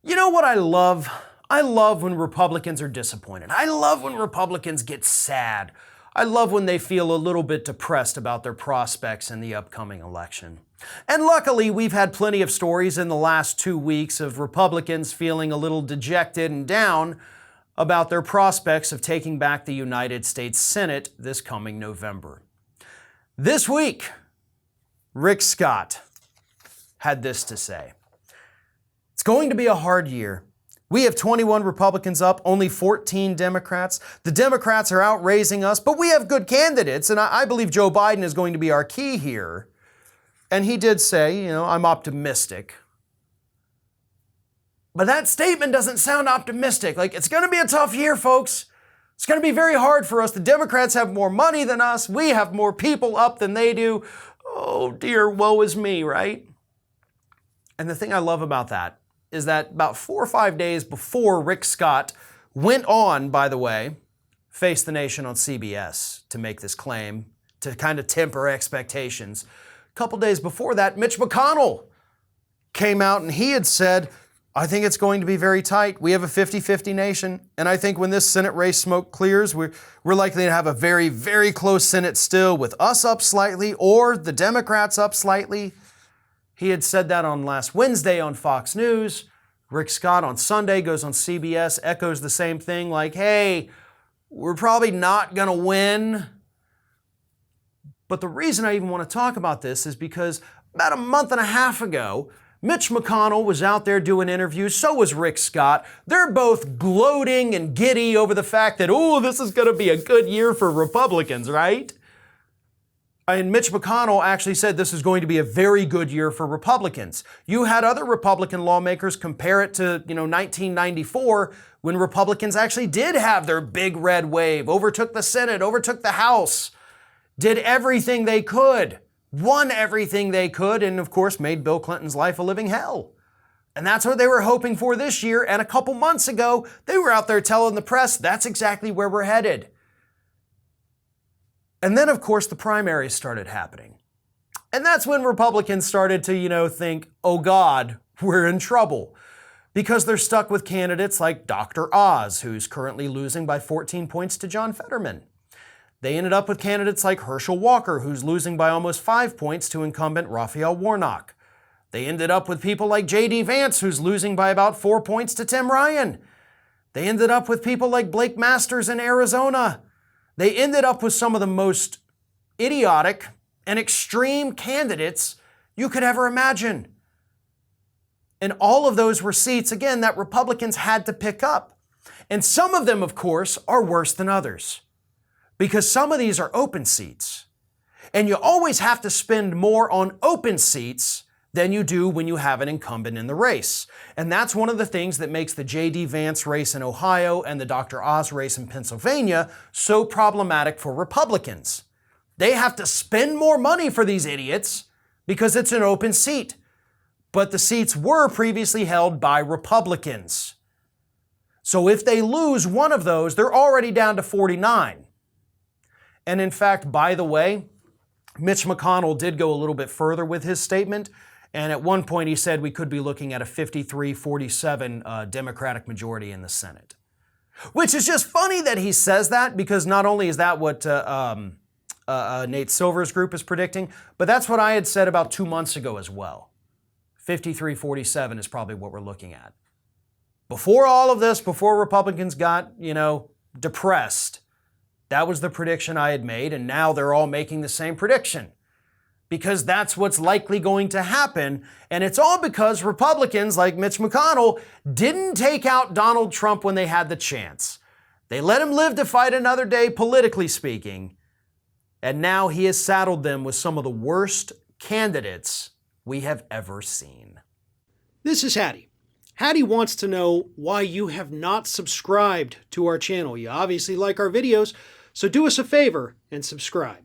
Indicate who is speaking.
Speaker 1: You know what I love? I love when Republicans are disappointed. I love when Republicans get sad. I love when they feel a little bit depressed about their prospects in the upcoming election. And luckily, we've had plenty of stories in the last 2 weeks of Republicans feeling a little dejected and down about their prospects of taking back the United States Senate this coming November. This week, Rick Scott had this to say. It's going to be a hard year. We have 21 Republicans up, only 14 Democrats. The Democrats are outraising us, but we have good candidates, and I believe Joe Biden is going to be our key here. And he did say, I'm optimistic. But that statement doesn't sound optimistic. Like, it's going to be a tough year, folks. It's going to be very hard for us. The Democrats have more money than us. We have more people up than they do. Oh dear, woe is me, right? And the thing I love about that is that about 4 or 5 days before Rick Scott went on, by the way, Face the Nation on CBS to make this claim, to kind of temper expectations. A couple days before that, Mitch McConnell came out and he had said, I think it's going to be very tight. We have a 50-50 nation. And I think when this Senate race smoke clears, we're likely to have a very, very close Senate still with us up slightly or the Democrats up slightly. He had said that on last Wednesday on Fox News. Rick Scott on Sunday goes on CBS, echoes the same thing like, hey, we're probably not going to win. But the reason I even want to talk about this is because about a month and a half ago, Mitch McConnell was out there doing interviews. So was Rick Scott. They're both gloating and giddy over the fact that, this is going to be a good year for Republicans, right? And Mitch McConnell actually said this is going to be a very good year for Republicans. You had other Republican lawmakers compare it to, 1994 when Republicans actually did have their big red wave, overtook the Senate, overtook the House, did everything they could, won everything they could, and of course made Bill Clinton's life a living hell. And that's what they were hoping for this year. And a couple months ago, they were out there telling the press that's exactly where we're headed. And then, of course, the primaries started happening. And that's when Republicans started to, think, oh God, we're in trouble. Because they're stuck with candidates like Dr. Oz, who's currently losing by 14 points to John Fetterman. They ended up with candidates like Herschel Walker, who's losing by almost 5 points to incumbent Raphael Warnock. They ended up with people like J.D. Vance, who's losing by about 4 points to Tim Ryan. They ended up with people like Blake Masters in Arizona. They ended up with some of the most idiotic and extreme candidates you could ever imagine. And all of those were seats, again, that Republicans had to pick up. And some of them, of course, are worse than others. Because some of these are open seats. And you always have to spend more on open seats than you do when you have an incumbent in the race. And that's one of the things that makes the J.D. Vance race in Ohio and the Dr. Oz race in Pennsylvania so problematic for Republicans. They have to spend more money for these idiots because it's an open seat. But the seats were previously held by Republicans. So if they lose one of those, they're already down to 49. And in fact, by the way, Mitch McConnell did go a little bit further with his statement. And at one point he said we could be looking at a 53-47 Democratic majority in the Senate. Which is just funny that he says that because not only is that what Nate Silver's group is predicting, but that's what I had said about 2 months ago as well. 53-47 is probably what we're looking at. Before all of this, before Republicans got, depressed, that was the prediction I had made, and now they're all making the same prediction. Because that's what's likely going to happen, and it's all because Republicans like Mitch McConnell didn't take out Donald Trump when they had the chance. They let him live to fight another day, politically speaking, and now he has saddled them with some of the worst candidates we have ever seen. This is Hattie. Hattie wants to know why you have not subscribed to our channel. You obviously like our videos, so do us a favor and subscribe.